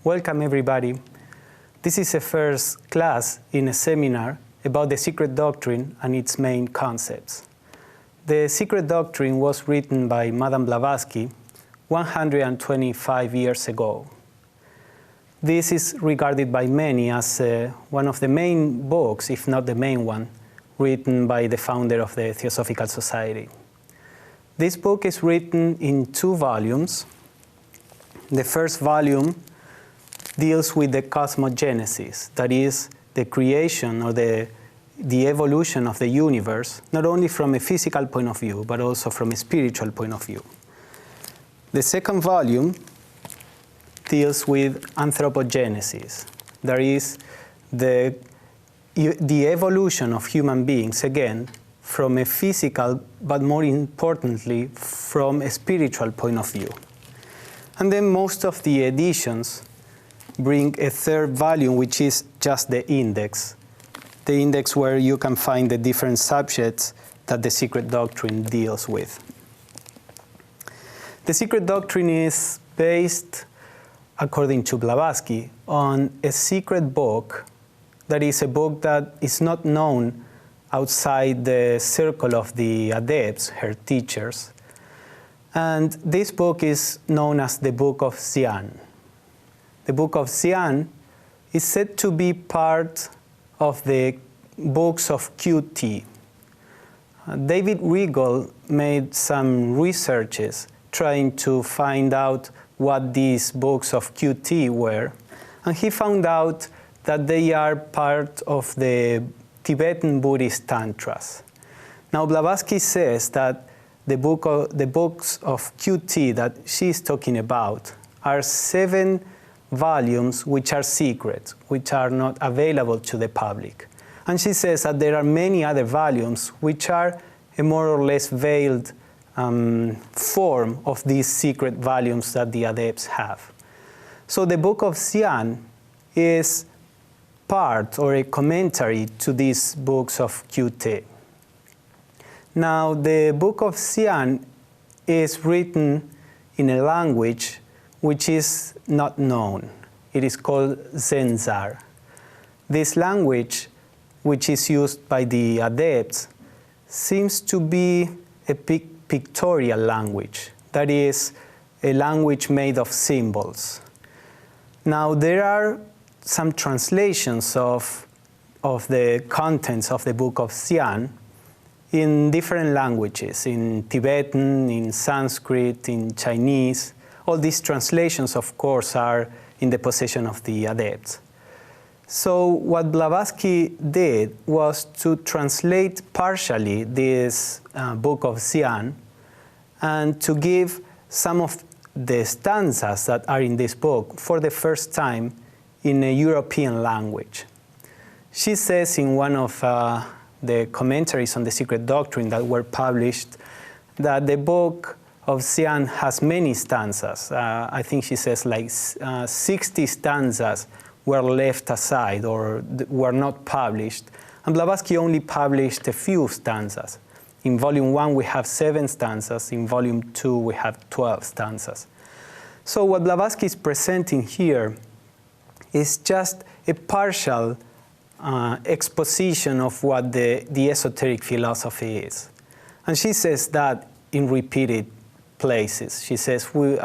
Welcome everybody. This is the first class in a seminar about the Secret Doctrine and its main concepts. The Secret Doctrine was written by Madame Blavatsky 125 years ago. This is regarded by many as one of the main books, if not the main one, written by the founder of the Theosophical Society. This book is written in 2 volumes. The first volume deals with the cosmogenesis, that is, the creation or the evolution of the universe, not only from a physical point of view, but also from a spiritual point of view. The second volume deals with anthropogenesis, that is, the evolution of human beings, again, from a physical, but more importantly, from a spiritual point of view. And then most of the editions bring a third volume, which is just the index where you can find the different subjects that the Secret Doctrine deals with. The Secret Doctrine is based, according to Blavatsky, on a secret book that is a book that is not known outside the circle of the adepts, her teachers. And this book is known as the Book of Xian. The Book of Xian is said to be part of the books of QT. David Regal made some researches trying to find out what these books of QT were, and he found out that they are part of the Tibetan Buddhist Tantras. Now Blavatsky says that the books of QT that she's talking about are 7 volumes which are secret, which are not available to the public. And she says that there are many other volumes which are a more or less veiled form of these secret volumes that the adepts have. So the Book of Xian is part or a commentary to these books of QT. Now the Book of Xian is written in a language which is not known. It is called Zenzar. This language, which is used by the adepts, seems to be a pictorial language, that is, a language made of symbols. Now, there are some translations of the contents of the Book of Xian in different languages, in Tibetan, in Sanskrit, in Chinese. All these translations, of course, are in the possession of the adepts. So what Blavatsky did was to translate partially this Book of Xian and to give some of the stanzas that are in this book for the first time in a European language. She says in one of the commentaries on the Secret Doctrine that were published that the Book of Xian has many stanzas. I think she says like 60 stanzas were left aside or were not published. And Blavatsky only published a few stanzas. In volume 1 we have 7 stanzas, in volume 2 we have 12 stanzas. So what Blavatsky is presenting here is just a partial exposition of what the esoteric philosophy is. And she says that in repeated places. She says we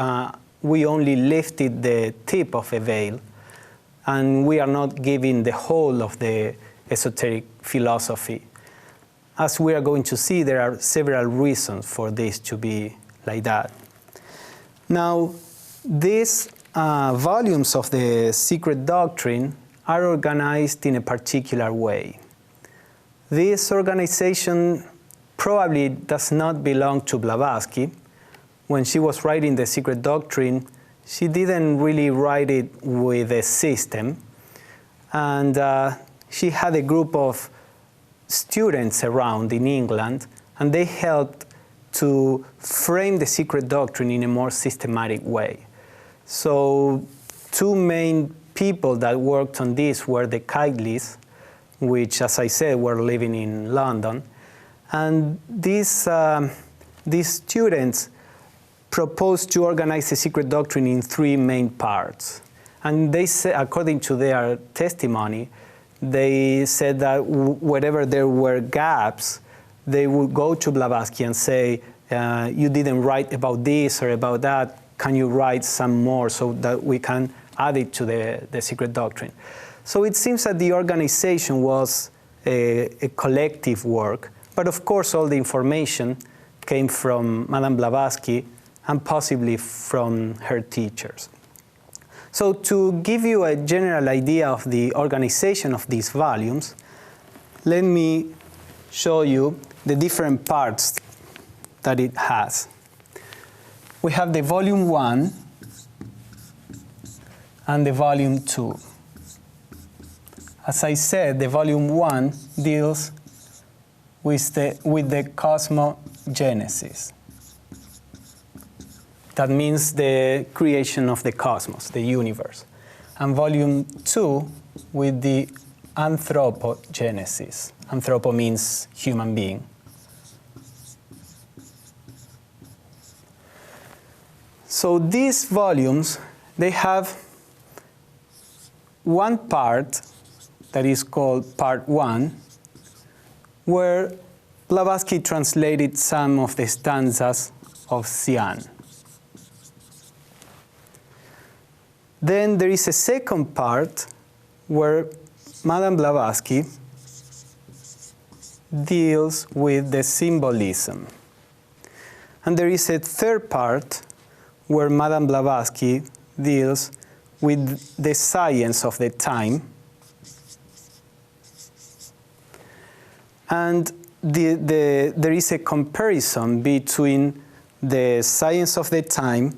only lifted the tip of a veil, and we are not giving the whole of the esoteric philosophy. As we are going to see, there are several reasons for this to be like that. Now, these volumes of the Secret Doctrine are organized in a particular way. This organization probably does not belong to Blavatsky. When she was writing the Secret Doctrine, she didn't really write it with a system. And she had a group of students around in England, and they helped to frame the Secret Doctrine in a more systematic way. So 2 main people that worked on this were the Kightleys, which, as I said, were living in London. And these students proposed to organize the Secret Doctrine in 3 main parts. And they say, according to their testimony, they said that wherever there were gaps, they would go to Blavatsky and say, you didn't write about this or about that, can you write some more so that we can add it to the Secret Doctrine? So it seems that the organization was a collective work, but of course all the information came from Madame Blavatsky and possibly from her teachers. So to give you a general idea of the organization of these volumes, let me show you the different parts that it has. We have the volume 1 and the volume 2. As I said, the volume 1 deals with the cosmogenesis. That means the creation of the cosmos, the universe. And volume 2 with the anthropogenesis. Anthropo means human being. So these volumes, they have one part that is called part 1, where Blavatsky translated some of the stanzas of Cyan. Then there is a second part where Madame Blavatsky deals with the symbolism. And there is a third part where Madame Blavatsky deals with the science of the time. And there is a comparison between the science of the time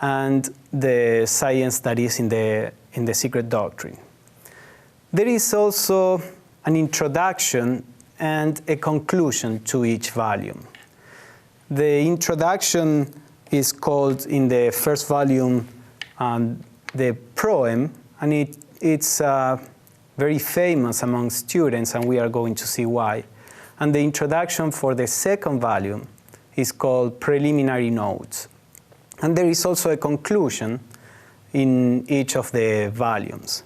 and the science that is in the Secret Doctrine. There is also an introduction and a conclusion to each volume. The introduction is called in the first volume the proem, and it's very famous among students, and we are going to see why. And the introduction for the second volume is called preliminary notes. And there is also a conclusion in each of the volumes.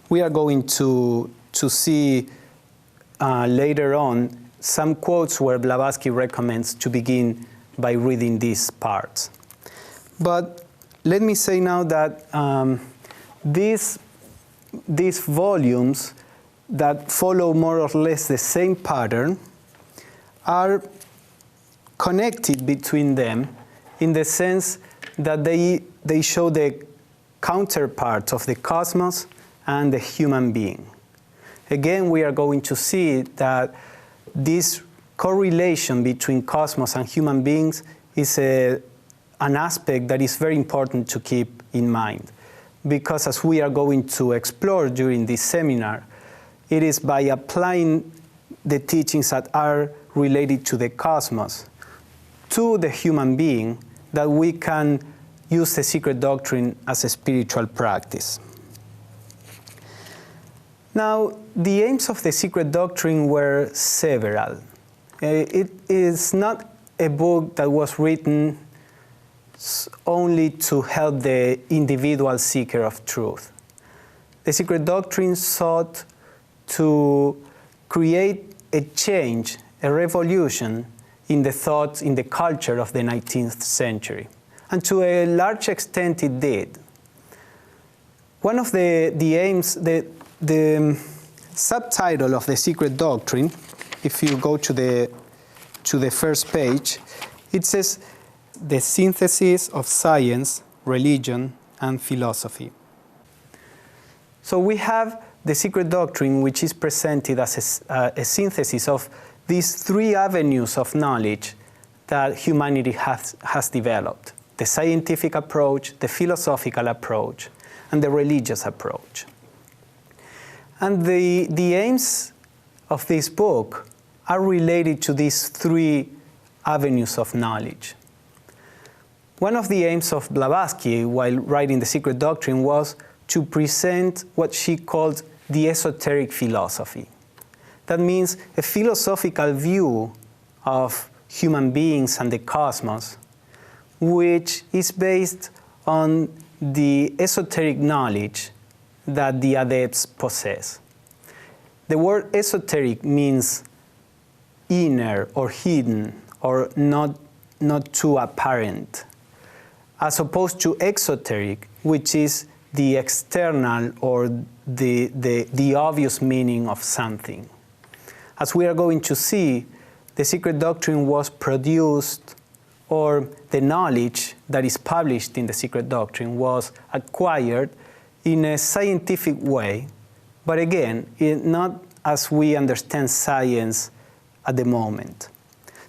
We are going to see later on some quotes where Blavatsky recommends to begin by reading these parts. But let me say now that these volumes that follow more or less the same pattern are connected between them in the sense that they show the counterparts of the cosmos and the human being. Again, we are going to see that this correlation between cosmos and human beings is an aspect that is very important to keep in mind. Because as we are going to explore during this seminar, it is by applying the teachings that are related to the cosmos to the human being that we can use the Secret Doctrine as a spiritual practice. Now, the aims of the Secret Doctrine were several. It is not a book that was written only to help the individual seeker of truth. The Secret Doctrine sought to create a change, a revolution in the thoughts, in the culture of the 19th century. And to a large extent it did. One of the aims, the subtitle of the Secret Doctrine, if you go to the first page, it says, "The Synthesis of Science, Religion, and Philosophy." So we have the Secret Doctrine, which is presented as a synthesis of these three avenues of knowledge that humanity has developed: the scientific approach, the philosophical approach, and the religious approach. And the aims of this book are related to these three avenues of knowledge. One of the aims of Blavatsky while writing the Secret Doctrine was to present what she called the esoteric philosophy. That means a philosophical view of human beings and the cosmos, which is based on the esoteric knowledge that the adepts possess. The word esoteric means inner or hidden or not too apparent, as opposed to exoteric, which is the external or the obvious meaning of something. As we are going to see, the Secret Doctrine was produced, or the knowledge that is published in the Secret Doctrine was acquired in a scientific way, but again, not as we understand science at the moment.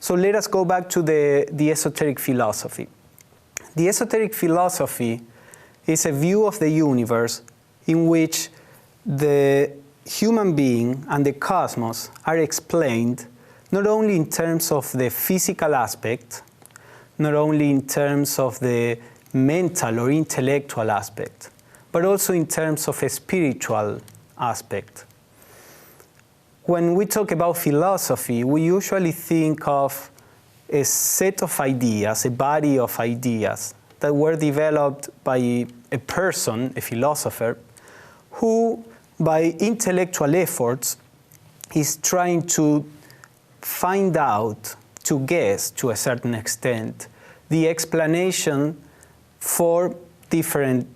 So let us go back to the esoteric philosophy. The esoteric philosophy is a view of the universe in which the human being and the cosmos are explained not only in terms of the physical aspect, not only in terms of the mental or intellectual aspect, but also in terms of a spiritual aspect. When we talk about philosophy, we usually think of a set of ideas, a body of ideas that were developed by a person, a philosopher, who by intellectual efforts is trying to find out, to guess to a certain extent, the explanation for different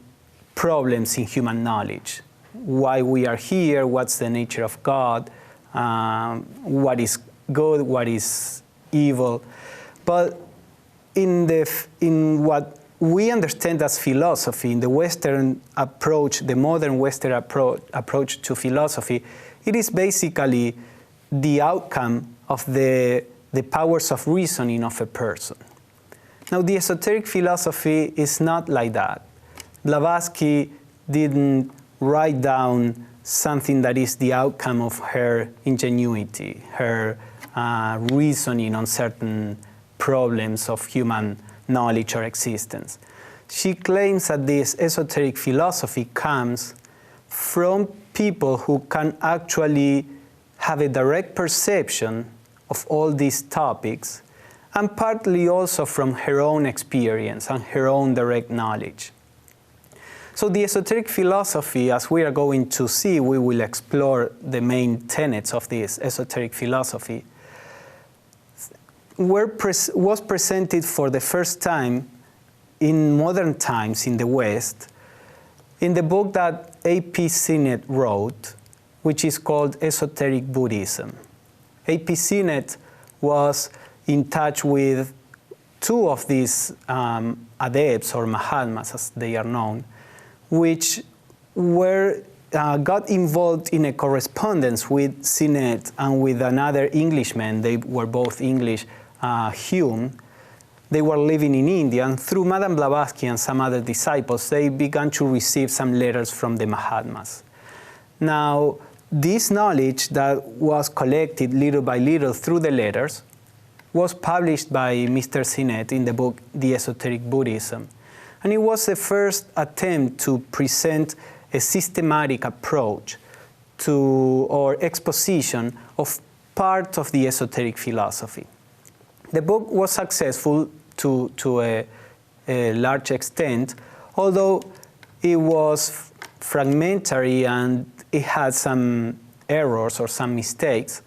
problems in human knowledge. Why we are here, what's the nature of God, what is good, what is evil. But in what we understand as philosophy, in the Western approach, the modern Western approach to philosophy, it is basically the outcome of the powers of reasoning of a person. Now, the esoteric philosophy is not like that. Blavatsky didn't write down something that is the outcome of her ingenuity, her reasoning on certain problems of human knowledge or existence. She claims that this esoteric philosophy comes from people who can actually have a direct perception of all these topics, and partly also from her own experience and her own direct knowledge. So the esoteric philosophy, as we are going to see, we will explore the main tenets of this esoteric philosophy, was presented for the first time in modern times in the West in the book that A.P. Sinnett wrote, which is called Esoteric Buddhism. A.P. Sinnett was in touch with two of these adepts or Mahatmas, as they are known, which got involved in a correspondence with Sinnett and with another Englishman. They were both English, Hume. They were living in India, and through Madame Blavatsky and some other disciples, they began to receive some letters from the Mahatmas. Now, this knowledge that was collected little by little through the letters was published by Mr. Sinnett in the book The Esoteric Buddhism. And it was the first attempt to present a systematic approach to, or exposition of part of the esoteric philosophy. The book was successful to a large extent, although it was fragmentary and it had some errors or some mistakes.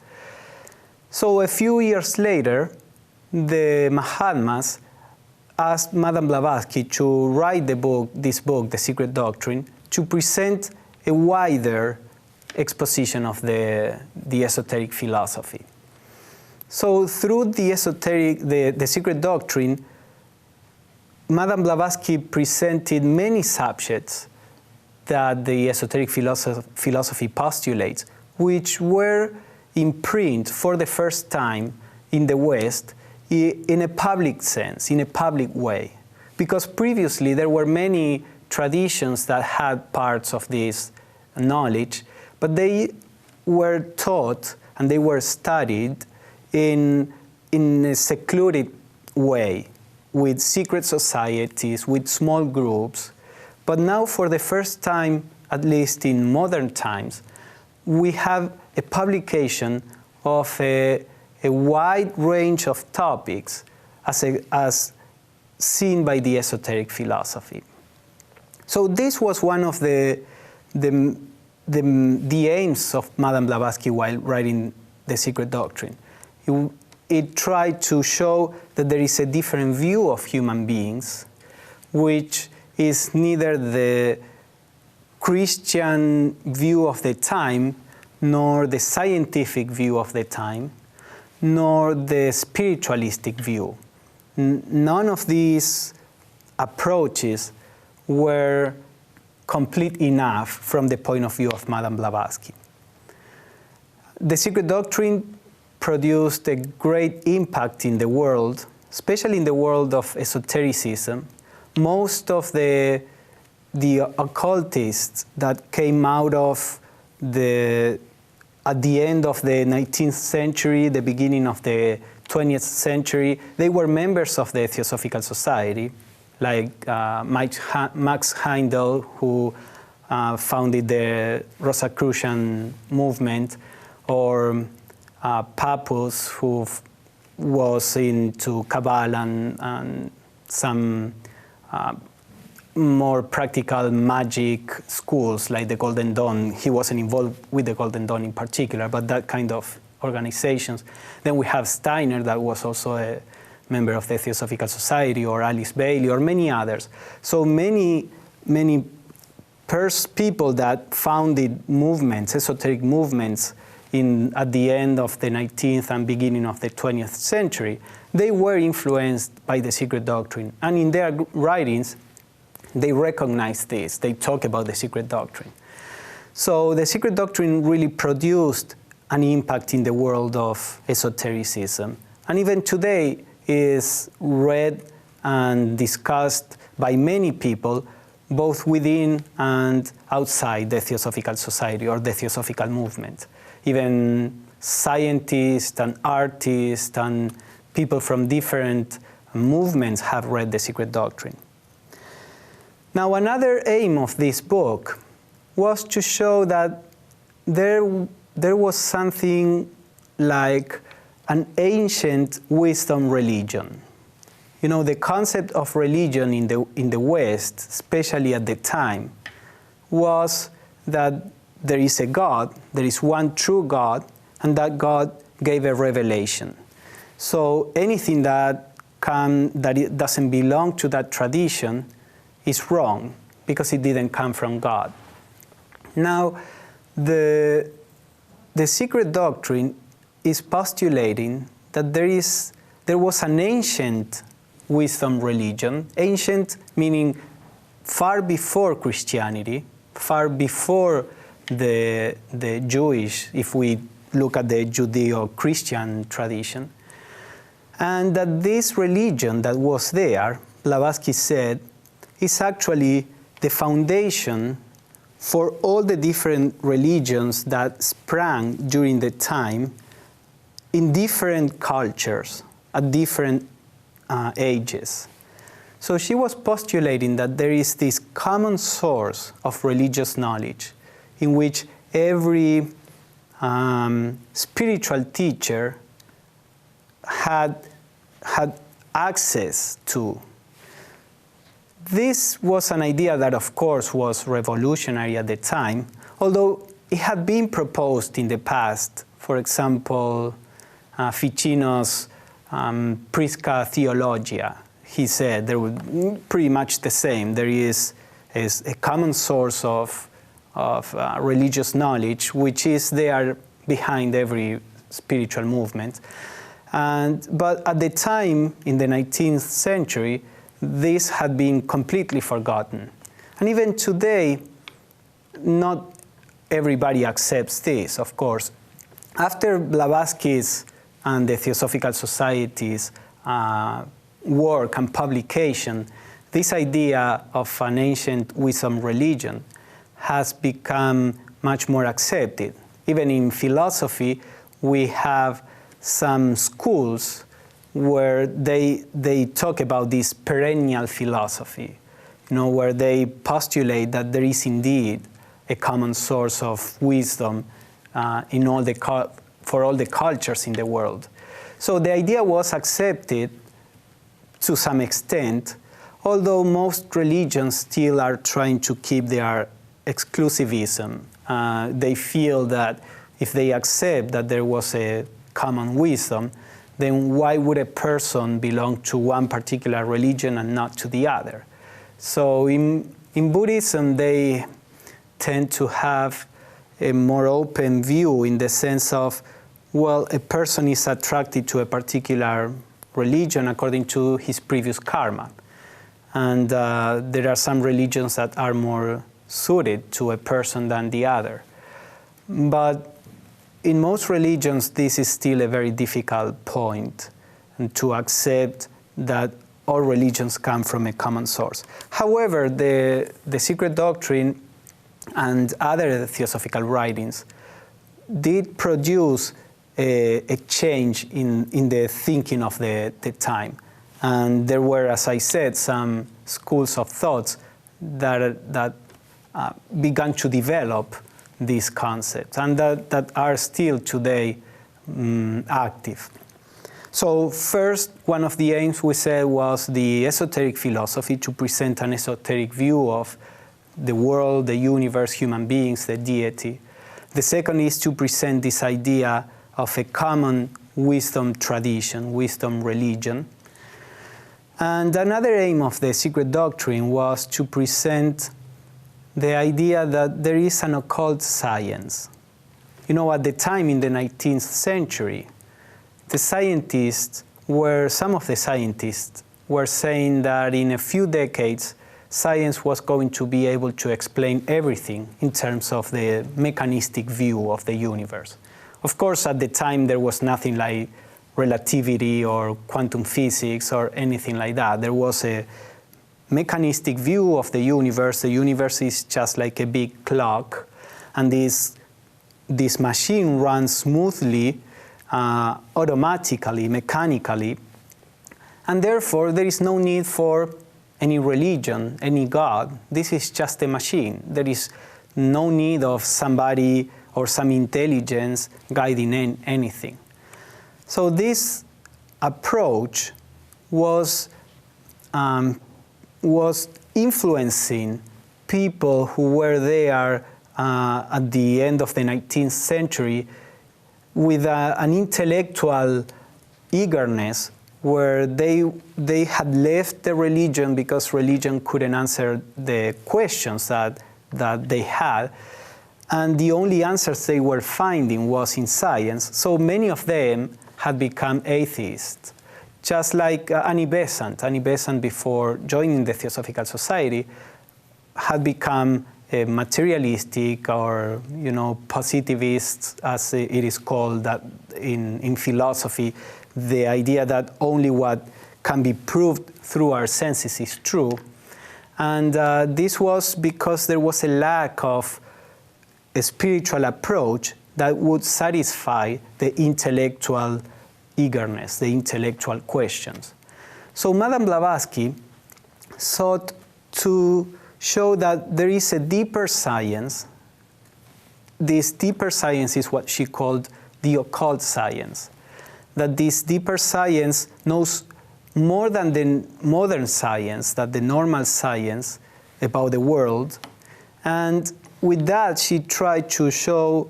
So a few years later, the Mahatmas asked Madame Blavatsky to write this book, The Secret Doctrine, to present a wider exposition of the esoteric philosophy. So through the Secret Doctrine, Madame Blavatsky presented many subjects that the esoteric philosophy postulates, which were in print for the first time in the West in a public sense, in a public way. Because previously there were many traditions that had parts of this knowledge, but they were taught and they were studied in a secluded way, with secret societies, with small groups. But now, for the first time, at least in modern times, we have a publication of a wide range of topics as seen by the esoteric philosophy. So this was one of the aims of Madame Blavatsky while writing The Secret Doctrine. It tried to show that there is a different view of human beings, which is neither the Christian view of the time, nor the scientific view of the time, nor the spiritualistic view. None of these approaches were complete enough from the point of view of Madame Blavatsky. The Secret Doctrine produced a great impact in the world, especially in the world of esotericism. Most of the occultists that came out of at the end of the 19th century, the beginning of the 20th century, they were members of the Theosophical Society, like Max Heindel, who founded the Rosicrucian movement, or Papus, who was into Kabbalah and some more practical magic schools like the Golden Dawn. He wasn't involved with the Golden Dawn in particular, but that kind of organizations. Then we have Steiner, that was also a member of the Theosophical Society, or Alice Bailey, or many others. So many people that founded movements, esoteric movements, at the end of the 19th and beginning of the 20th century, they were influenced by the Secret Doctrine. And in their writings, they recognize this. They talk about the Secret Doctrine. So the Secret Doctrine really produced an impact in the world of esotericism. And even today is read and discussed by many people, both within and outside the Theosophical Society or the Theosophical movement. Even scientists and artists and people from different movements have read the Secret Doctrine. Now, another aim of this book was to show that there was something like an ancient wisdom religion. You know, the concept of religion in the West, especially at the time, was that there is a God, there is one true God, and that God gave a revelation. So anything that it doesn't belong to that tradition is wrong, because it didn't come from God. Now, the Secret Doctrine is postulating that there was an ancient wisdom religion, ancient meaning far before Christianity, far before the Jewish, if we look at the Judeo-Christian tradition, and that this religion that was there, Blavatsky said, is actually the foundation for all the different religions that sprang during the time in different cultures at different ages. So she was postulating that there is this common source of religious knowledge in which every spiritual teacher had access to. This was an idea that, of course, was revolutionary at the time, although it had been proposed in the past. For example, Ficino's Prisca Theologia. He said they were pretty much the same. There is a common source of religious knowledge, which is there behind every spiritual movement. But at the time, in the 19th century, this had been completely forgotten. And even today, not everybody accepts this, of course. After Blavatsky's and the Theosophical Society's work and publication, this idea of an ancient wisdom religion has become much more accepted. Even in philosophy, we have some schools where they talk about this perennial philosophy, where they postulate that there is indeed a common source of wisdom for all the cultures in the world. So the idea was accepted to some extent, although most religions still are trying to keep their exclusivism. They feel that if they accept that there was a common wisdom, then why would a person belong to one particular religion and not to the other? So in Buddhism, they tend to have a more open view in the sense of, well, a person is attracted to a particular religion according to his previous karma. And there are some religions that are more suited to a person than the other. But in most religions, this is still a very difficult point, and to accept that all religions come from a common source. However, the Secret Doctrine and other theosophical writings did produce a change in the thinking of the time. And there were, as I said, some schools of thoughts that began to develop these concepts and that are still today active. So first, one of the aims we said was the esoteric philosophy, to present an esoteric view of the world, the universe, human beings, the deity. The second is to present this idea of a common wisdom tradition, wisdom religion. And another aim of the Secret Doctrine was to present the idea that there is an occult science. You know, at the time in the 19th century, some of the scientists were saying that in a few decades, science was going to be able to explain everything in terms of the mechanistic view of the universe. Of course, at the time, there was nothing like relativity or quantum physics or anything like that. There was a mechanistic view of the universe. The universe is just like a big clock, and this machine runs smoothly, automatically, mechanically, and therefore there is no need for any religion, any God. This is just a machine. There is no need of somebody or some intelligence guiding anything. So this approach was influencing people who were there at the end of the 19th century with an intellectual eagerness, where they had left the religion because religion couldn't answer the questions that they had, and the only answers they were finding was in science. So many of them had become atheists. Just like Annie Besant. Annie Besant, before joining the Theosophical Society, had become a materialistic or, positivist, as it is called that in philosophy, the idea that only what can be proved through our senses is true. And this was because there was a lack of a spiritual approach that would satisfy the intellectual eagerness, the intellectual questions. So Madame Blavatsky sought to show that there is a deeper science. This deeper science is what she called the occult science. That this deeper science knows more than the modern science, that the normal science about the world. And with that, she tried to show,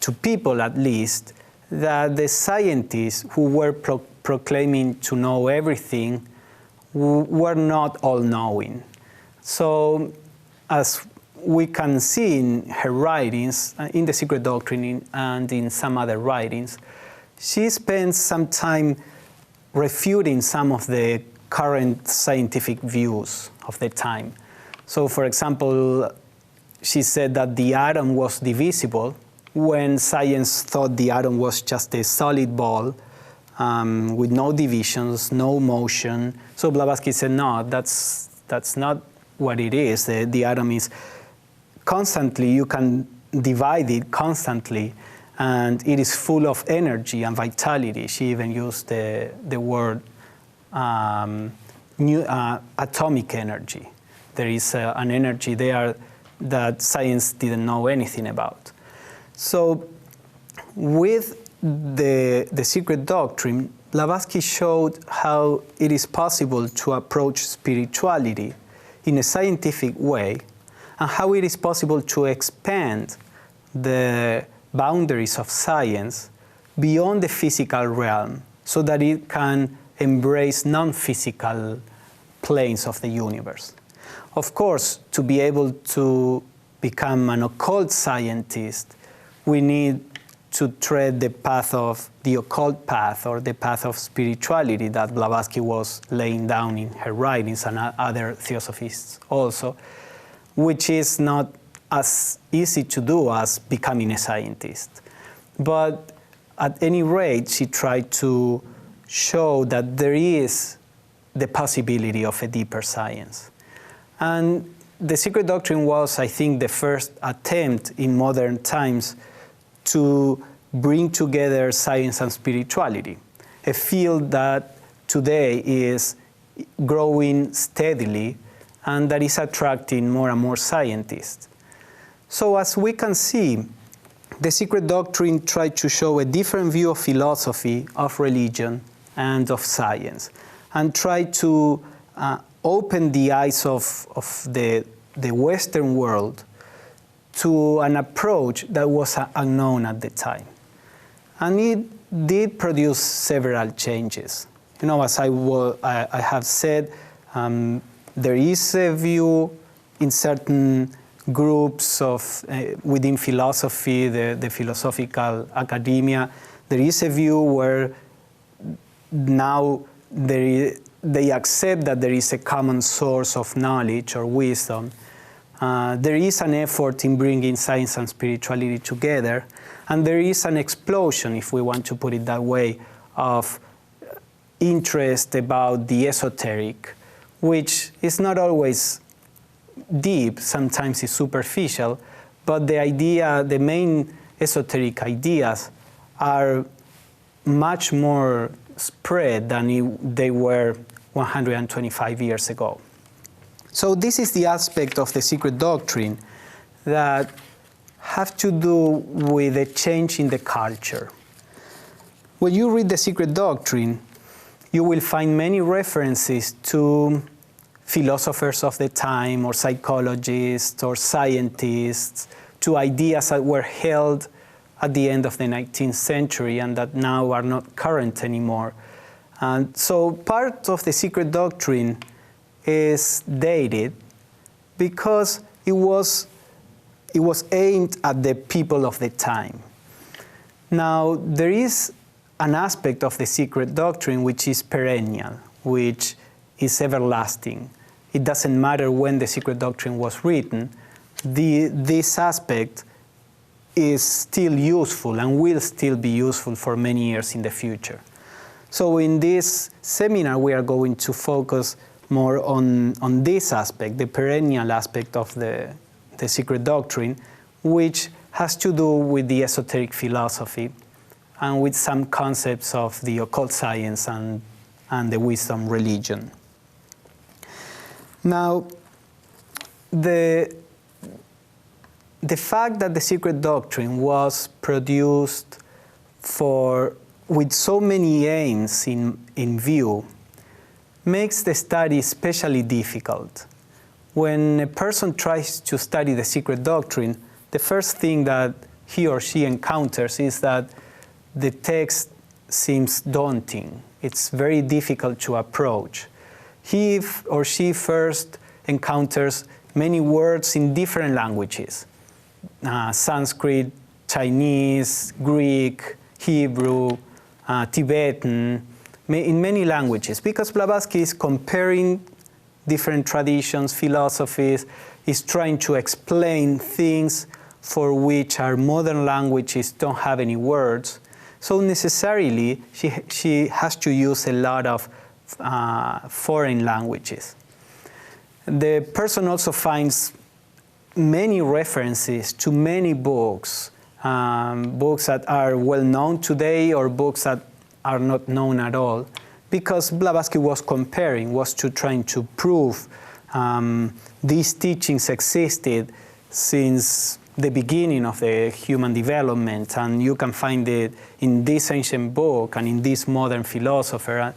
to people at least, that the scientists who were proclaiming to know everything were not all-knowing. So, as we can see in her writings, in the Secret Doctrine and in some other writings, she spends some time refuting some of the current scientific views of the time. So, for example, she said that the atom was divisible when science thought the atom was just a solid ball with no divisions, no motion. So Blavatsky said, no, that's not what it is. The atom is constantly, you can divide it constantly, and it is full of energy and vitality. She even used the word atomic energy. There is an energy there that science didn't know anything about. So with the Secret Doctrine, Blavatsky showed how it is possible to approach spirituality in a scientific way, and how it is possible to expand the boundaries of science beyond the physical realm so that it can embrace non-physical planes of the universe. Of course, to be able to become an occult scientist, we need to tread the path of the occult path, or the path of spirituality that Blavatsky was laying down in her writings, and other theosophists also, which is not as easy to do as becoming a scientist. But at any rate, she tried to show that there is the possibility of a deeper science. And the Secret Doctrine was, I think, the first attempt in modern times to bring together science and spirituality, a field that today is growing steadily and that is attracting more and more scientists. So as we can see, the Secret Doctrine tried to show a different view of philosophy, of religion, and of science, and tried to open the eyes of the Western world to an approach that was unknown at the time. And it did produce several changes. You know, as I have said, there is a view in certain groups of within philosophy, the philosophical academia, there is a view where now they accept that there is a common source of knowledge or wisdom. There is an effort in bringing science and spirituality together, and there is an explosion, if we want to put it that way, of interest about the esoteric, which is not always deep, sometimes it's superficial, but the main esoteric ideas are much more spread than they were 125 years ago. So this is the aspect of the Secret Doctrine that have to do with a change in the culture. When you read the Secret Doctrine, you will find many references to philosophers of the time, or psychologists, or scientists, to ideas that were held at the end of the 19th century and that now are not current anymore. And so part of the Secret Doctrine is dated because it was aimed at the people of the time. Now, there is an aspect of the Secret Doctrine which is perennial, which is everlasting. It doesn't matter when the Secret Doctrine was written, this aspect is still useful and will still be useful for many years in the future. So in this seminar, we are going to focus more on this aspect, the perennial aspect of the Secret Doctrine, which has to do with the esoteric philosophy and with some concepts of the occult science and the wisdom religion. Now, the fact that the Secret Doctrine was produced with so many aims in view makes the study especially difficult. When a person tries to study the Secret Doctrine, the first thing that he or she encounters is that the text seems daunting. It's very difficult to approach. He or she first encounters many words in different languages, Sanskrit, Chinese, Greek, Hebrew, Tibetan, in many languages, because Blavatsky is comparing different traditions, philosophies, is trying to explain things for which our modern languages don't have any words. So necessarily, she has to use a lot of foreign languages. The person also finds many references to many books, books that are well known today or books that are not known at all, because Blavatsky was trying to prove these teachings existed since the beginning of the human development, and you can find it in this ancient book and in this modern philosopher.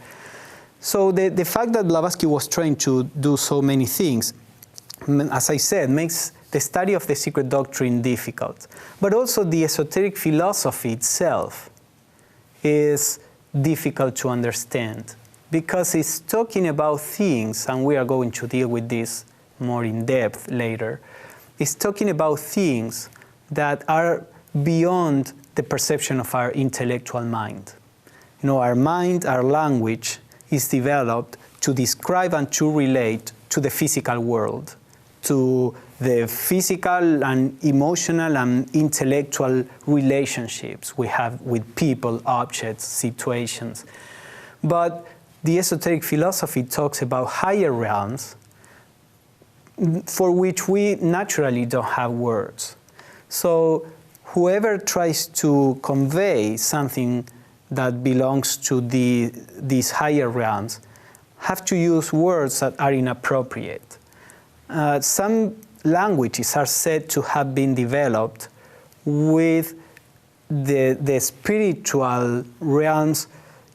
So the fact that Blavatsky was trying to do so many things, as I said, makes the study of the Secret Doctrine difficult. But also the esoteric philosophy itself is difficult to understand, because it's talking about things, and we are going to deal with this more in depth later. It's talking about things that are beyond the perception of our intellectual mind. You know, our mind, our language is developed to describe and to relate to the physical world, to the physical and emotional and intellectual relationships we have with people, objects, situations. But the esoteric philosophy talks about higher realms for which we naturally don't have words. So whoever tries to convey something that belongs to these higher realms have to use words that are inappropriate. Some languages are said to have been developed with the spiritual realms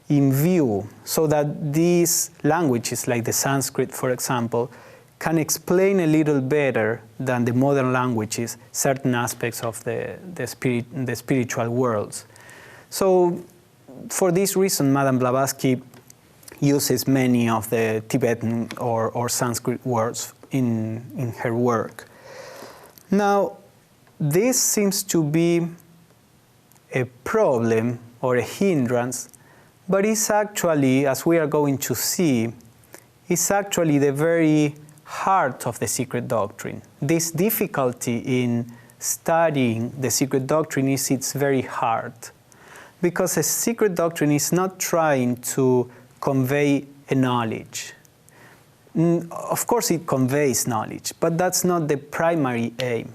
in view, so that these languages, like the Sanskrit, for example, can explain a little better than the modern languages certain aspects of the spiritual worlds. So for this reason, Madame Blavatsky uses many of the Tibetan or Sanskrit words in her work. Now, this seems to be a problem or a hindrance, but it's actually, as we are going to see, it's actually the very heart of the Secret Doctrine. This difficulty in studying the Secret Doctrine is its very heart, because the Secret Doctrine is not trying to convey a knowledge. Of course it conveys knowledge, but that's not the primary aim.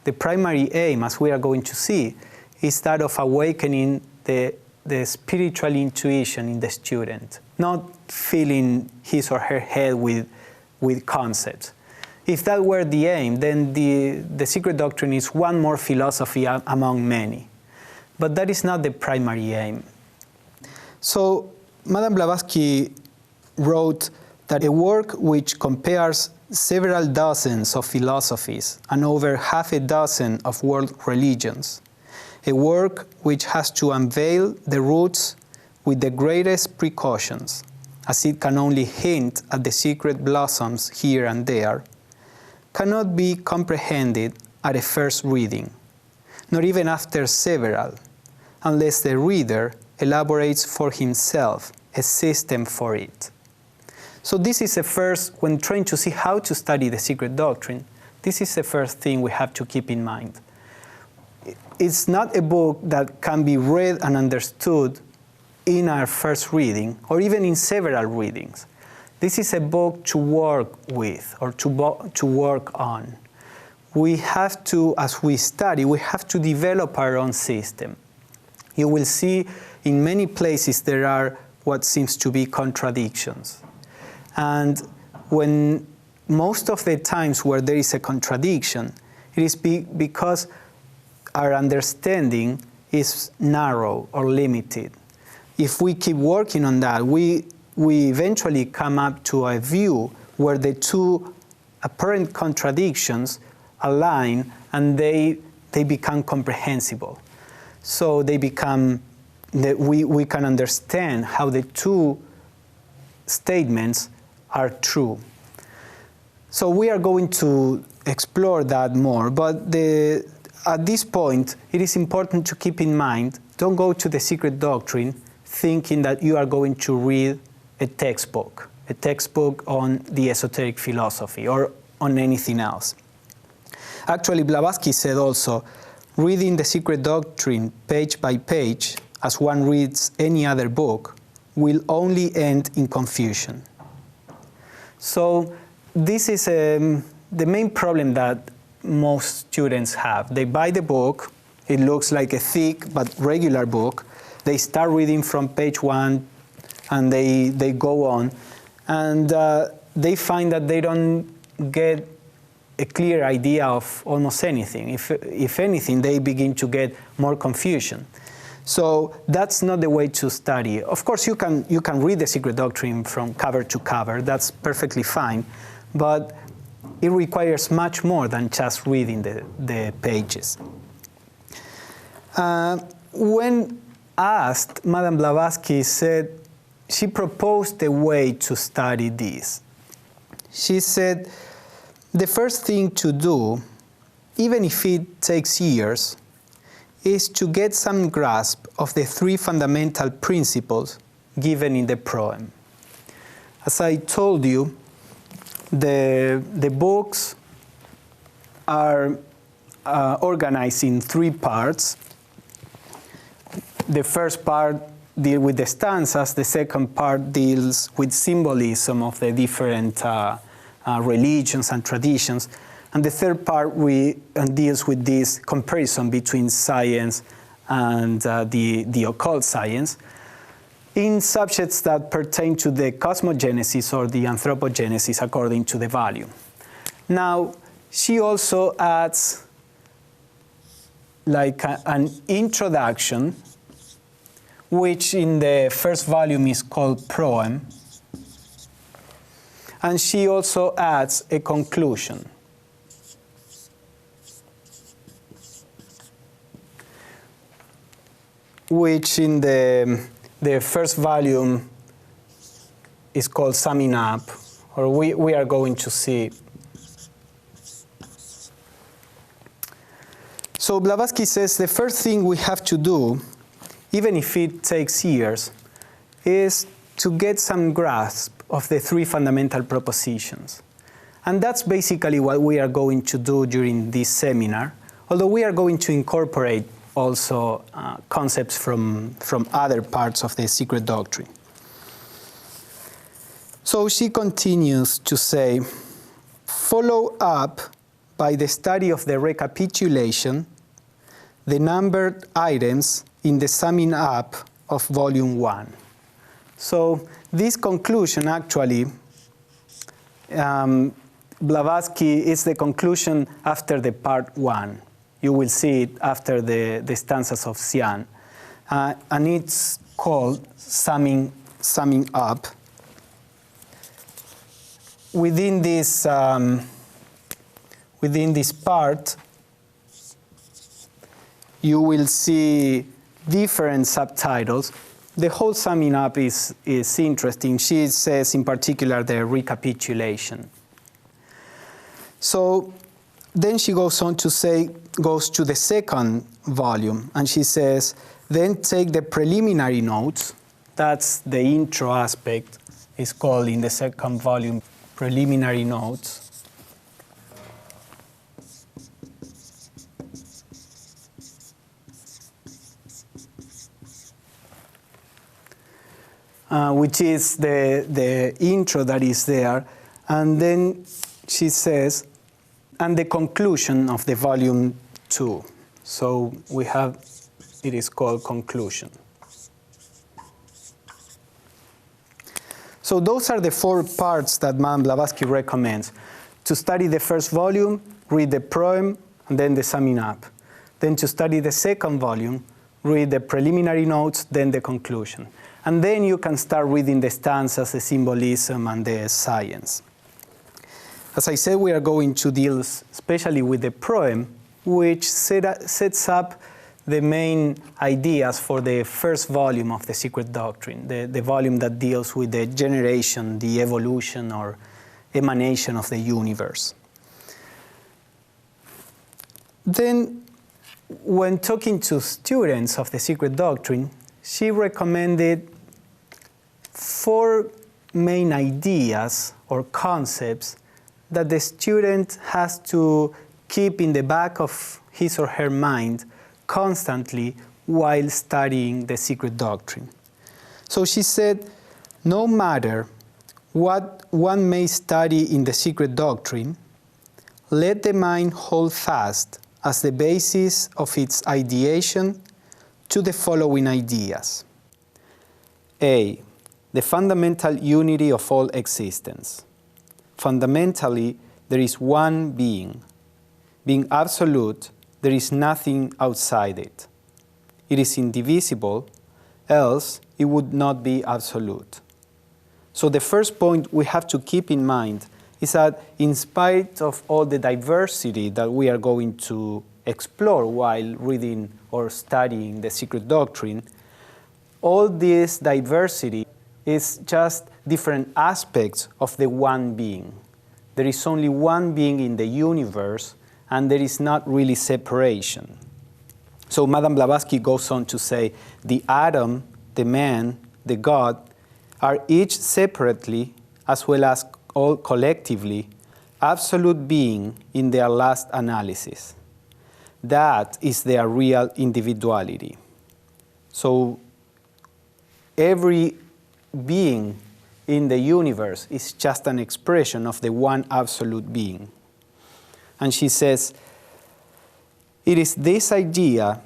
The primary aim, as we are going to see, is that of awakening the spiritual intuition in the student, not filling his or her head with concepts. If that were the aim, then the Secret Doctrine is one more philosophy among many. But that is not the primary aim. So Madame Blavatsky wrote that a work which compares several dozens of philosophies and over half a dozen of world religions, a work which has to unveil the roots with the greatest precautions, as it can only hint at the secret blossoms here and there, cannot be comprehended at a first reading, nor even after several, unless the reader elaborates for himself a system for it. So this is the first, when trying to see how to study the Secret Doctrine, this is the first thing we have to keep in mind. It's not a book that can be read and understood in our first reading, or even in several readings. This is a book to work with, or to work on. We have to, as we study, we have to develop our own system. You will see in many places there are what seems to be contradictions. And when most of the times where there is a contradiction, it is because our understanding is narrow or limited. If we keep working on that, we eventually come up to a view where the two apparent contradictions align and they become comprehensible. So they become, we can understand how the two statements are true. So we are going to explore that more, but at this point, it is important to keep in mind, don't go to the Secret Doctrine thinking that you are going to read a textbook on the esoteric philosophy or on anything else. Actually, Blavatsky said also, reading the Secret Doctrine page by page, as one reads any other book, will only end in confusion. So this is the main problem that most students have. They buy the book, it looks like a thick but regular book. They start reading from page 1 and they go on, and they find that they don't get a clear idea of almost anything. If anything, they begin to get more confusion. So that's not the way to study. Of course, you can read the Secret Doctrine from cover to cover. That's perfectly fine. But it requires much more than just reading the pages. When asked, Madame Blavatsky said she proposed a way to study this. She said, the first thing to do, even if it takes years, is to get some grasp of the three fundamental principles given in the proem. As I told you, the books are organized in three parts. The first part deals with the stanzas, the second part deals with symbolism of the different religions and traditions, and the third part deals with this comparison between science and the occult science in subjects that pertain to the cosmogenesis or the anthropogenesis according to the volume. Now, she also adds like an introduction, which in the first volume is called proem, and she also adds a conclusion. Which in the first volume is called Summing Up, or we are going to see. So Blavatsky says the first thing we have to do, even if it takes years, is to get some grasp of the three fundamental propositions. And that's basically what we are going to do during this seminar, although we are going to incorporate also concepts from other parts of the Secret Doctrine. So she continues to say, follow up by the study of the recapitulation, the numbered items in the summing up of Volume 1. So this conclusion actually, Blavatsky is the conclusion after the part 1. You will see it after the stanzas of Xian. And it's called Summing Up. Within this part, you will see different subtitles. The whole summing up is interesting. She says in particular the recapitulation. So then she goes on to say, goes to the second volume, and she says, then take the preliminary notes. That's the intro aspect. It's called in the second volume preliminary notes. Which is the intro that is there. And then she says, and the conclusion of the volume 2. So we have, it is called conclusion. So those are the 4 parts that Madame Blavatsky recommends. To study the first volume, read the proem, and then the summing up. Then to study the second volume, read the preliminary notes, then the conclusion. And then you can start reading the stanzas, the symbolism, and the science. As I said, we are going to deal especially with the proem, which sets up the main ideas for the first volume of the Secret Doctrine, the volume that deals with the generation, the evolution, or emanation of the universe. Then, when talking to students of the Secret Doctrine, she recommended 4 main ideas or concepts that the student has to keep in the back of his or her mind constantly while studying the Secret Doctrine. So she said, no matter what one may study in the Secret Doctrine, let the mind hold fast as the basis of its ideation to the following ideas. A. The fundamental unity of all existence. Fundamentally, there is one being. Being absolute, there is nothing outside it. It is indivisible, else it would not be absolute. So the first point we have to keep in mind is that in spite of all the diversity that we are going to explore while reading or studying the Secret Doctrine, all this diversity is just different aspects of the one being. There is only one being in the universe, and there is not really separation. So Madame Blavatsky goes on to say, the atom, the man, the God, are each separately, as well as all collectively, absolute being in their last analysis. That is their real individuality. So every being in the universe is just an expression of the one absolute being. And she says, it is this idea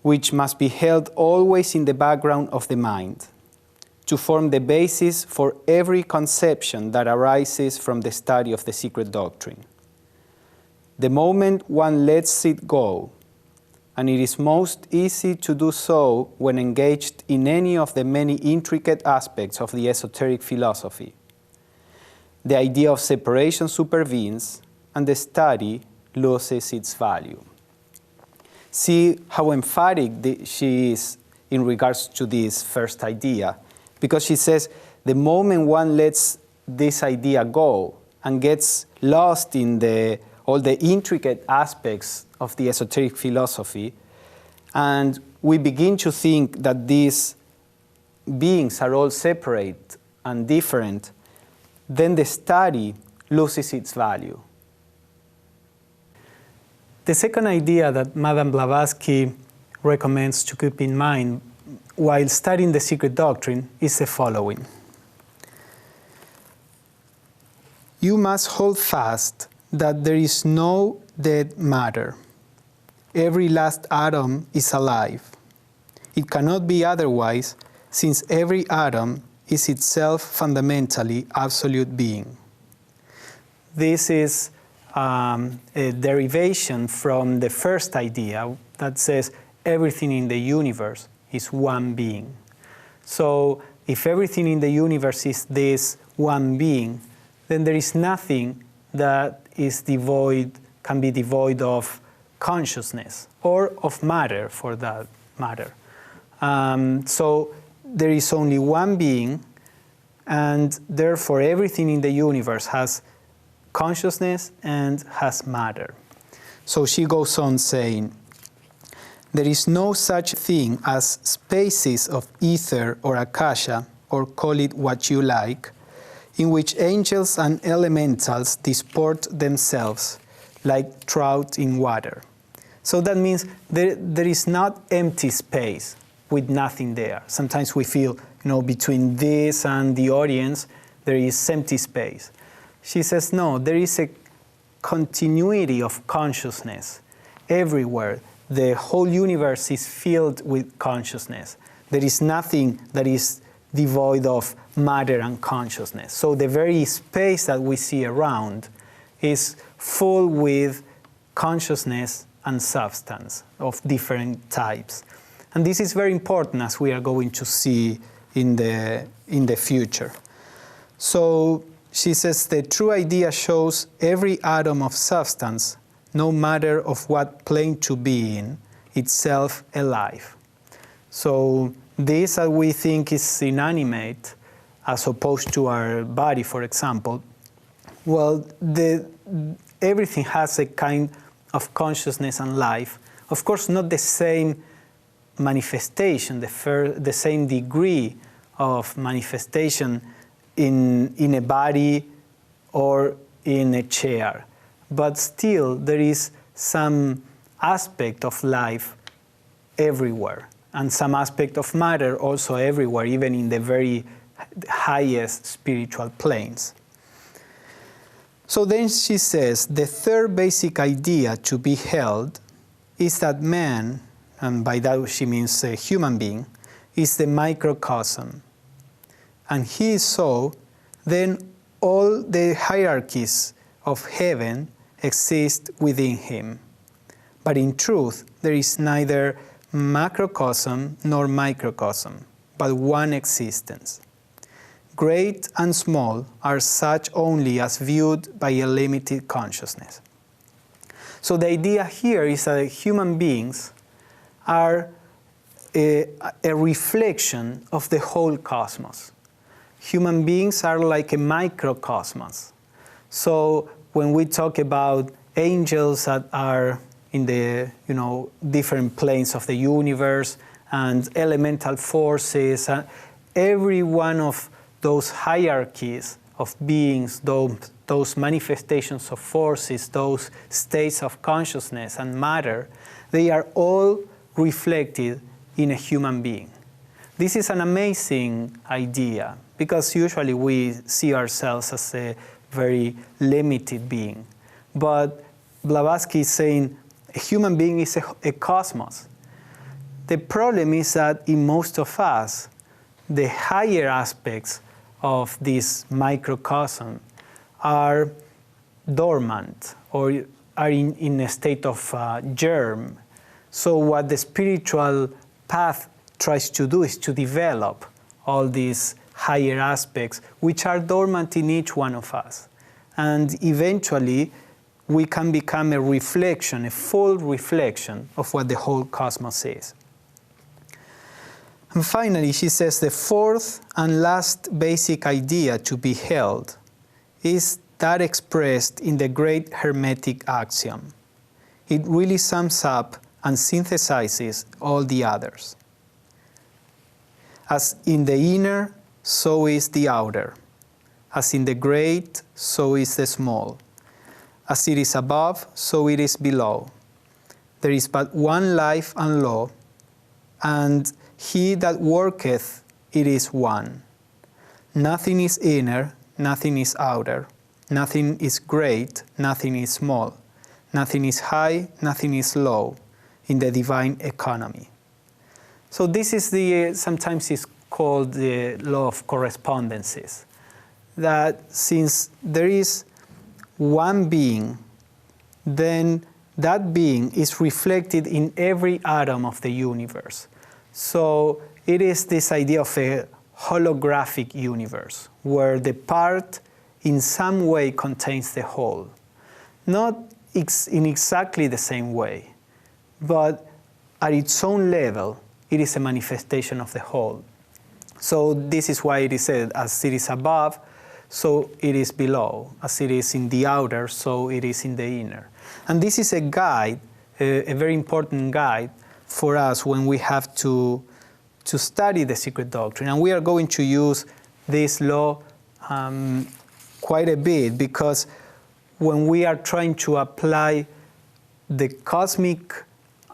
which must be held always in the background of the mind, to form the basis for every conception that arises from the study of the Secret Doctrine. The moment one lets it go, and it is most easy to do so when engaged in any of the many intricate aspects of the esoteric philosophy, the idea of separation supervenes, and the study loses its value. See how emphatic she is in regards to this first idea, because she says the moment one lets this idea go and gets lost in all the intricate aspects of the esoteric philosophy, and we begin to think that these beings are all separate and different, then the study loses its value. The second idea that Madame Blavatsky recommends to keep in mind while studying the Secret Doctrine is the following. You must hold fast that there is no dead matter. Every last atom is alive. It cannot be otherwise, since every atom is itself fundamentally absolute being. This is a derivation from the first idea that says everything in the universe is one being. So if everything in the universe is this one being, then there is nothing that is can be devoid of consciousness or of matter, for that matter. So there is only one being, and therefore everything in the universe has consciousness and has matter. So she goes on saying, there is no such thing as spaces of ether or akasha, or call it what you like, in which angels and elementals disport themselves like trout in water. So that means there is not empty space with nothing there. Sometimes we feel, between this and the audience, there is empty space. She says, no, there is a continuity of consciousness everywhere. The whole universe is filled with consciousness. There is nothing that is devoid of matter and consciousness. So the very space that we see around is full with consciousness and substance of different types. And this is very important, as we are going to see in the future. So she says the true idea shows every atom of substance, no matter of what plane to be in, itself alive. So this that we think is inanimate, as opposed to our body, for example, well, everything has a kind of consciousness and life. Of course, not the same manifestation, the same degree of manifestation in a body or in a chair. But still, there is some aspect of life everywhere, and some aspect of matter also everywhere, even in the very highest spiritual planes. So then she says, the third basic idea to be held is that man, and by that she means a human being, is the microcosm. And he is so, then all the hierarchies of heaven exist within him. But in truth, there is neither macrocosm nor microcosm, but one existence. Great and small are such only as viewed by a limited consciousness. So the idea here is that human beings are a reflection of the whole cosmos. Human beings are like a microcosmos. So when we talk about angels that are in the different planes of the universe and elemental forces, every one of those hierarchies of beings, those manifestations of forces, those states of consciousness and matter, they are all reflected in a human being. This is an amazing idea because usually we see ourselves as a very limited being. But Blavatsky is saying a human being is a cosmos. The problem is that in most of us, the higher aspects of this microcosm are dormant or are in a state of germ. So what the spiritual path tries to do is to develop all these higher aspects which are dormant in each one of us. And eventually we can become a reflection, a full reflection of what the whole cosmos is. And finally, she says the fourth and last basic idea to be held is that expressed in the great Hermetic Axiom. It really sums up and synthesizes all the others. As in the inner, so is the outer. As in the great, so is the small. As it is above, so it is below. There is but one life and law, and he that worketh, it is one. Nothing is inner, nothing is outer. Nothing is great, nothing is small. Nothing is high, nothing is low in the divine economy. So this is sometimes is called the Law of Correspondences. That since there is one being, then that being is reflected in every atom of the universe. So it is this idea of a holographic universe, where the part in some way contains the whole. Not in exactly the same way, but at its own level, it is a manifestation of the whole. So this is why it is said, as it is above, so it is below. As it is in the outer, so it is in the inner. And this is a guide, a very important guide for us when we have to study the Secret Doctrine. And we are going to use this law quite a bit, because when we are trying to apply the cosmic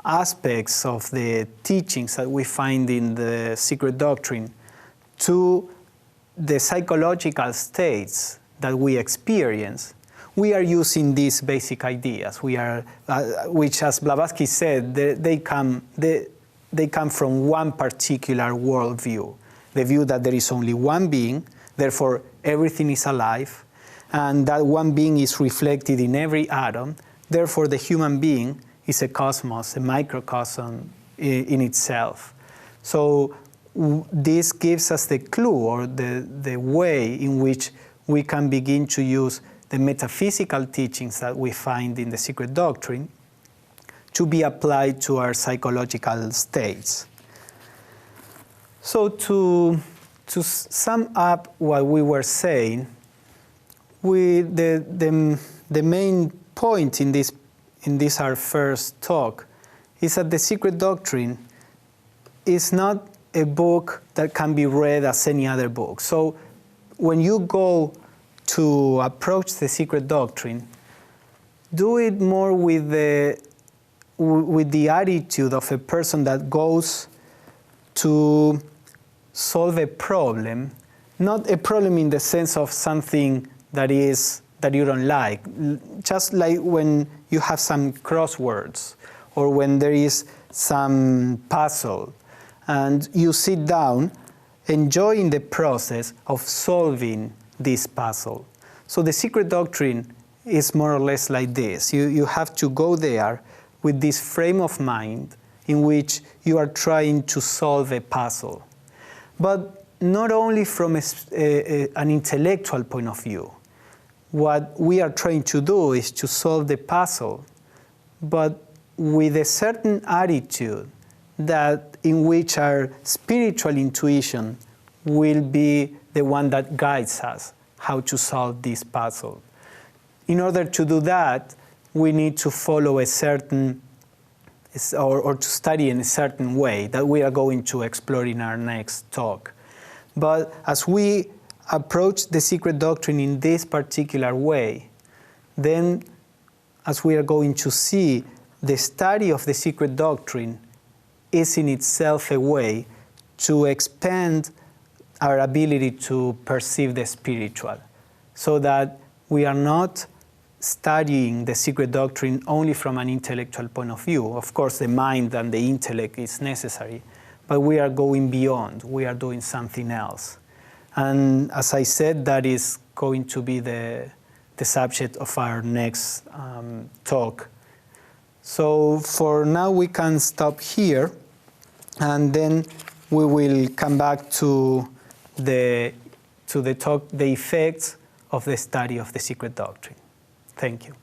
aspects of the teachings that we find in the Secret Doctrine to the psychological states that we experience, we are using these basic ideas. We are, which, as Blavatsky said, they come from one particular worldview, the view that there is only one being, therefore everything is alive, and that one being is reflected in every atom. Therefore, the human being is a cosmos, a microcosm in itself. So this gives us the clue or the way in which we can begin to use the metaphysical teachings that we find in the Secret Doctrine to be applied to our psychological states. So to sum up what we were saying, the main point in this our first talk is that the Secret Doctrine is not a book that can be read as any other book. So when you go to approach the Secret Doctrine, do it more with the attitude of a person that goes to solve a problem, not a problem in the sense of something that you don't like, just like when you have some crosswords or when there is some puzzle and you sit down enjoying the process of solving this puzzle. So the Secret Doctrine is more or less like this. You have to go there with this frame of mind in which you are trying to solve a puzzle. But not only from an intellectual point of view. What we are trying to do is to solve the puzzle, but with a certain attitude that in which our spiritual intuition will be the one that guides us how to solve this puzzle. In order to do that, we need to follow a certain, or to study in a certain way that we are going to explore in our next talk. But as we approach the Secret Doctrine in this particular way, then as we are going to see, the study of the Secret Doctrine is in itself a way to expand our ability to perceive the spiritual, so that we are not studying the Secret Doctrine only from an intellectual point of view. Of course, the mind and the intellect is necessary, but we are going beyond. We are doing something else. And as I said, that is going to be the subject of our next talk. So for now, we can stop here, and then we will come back to the talk, the effects of the study of the Secret Doctrine. Thank you.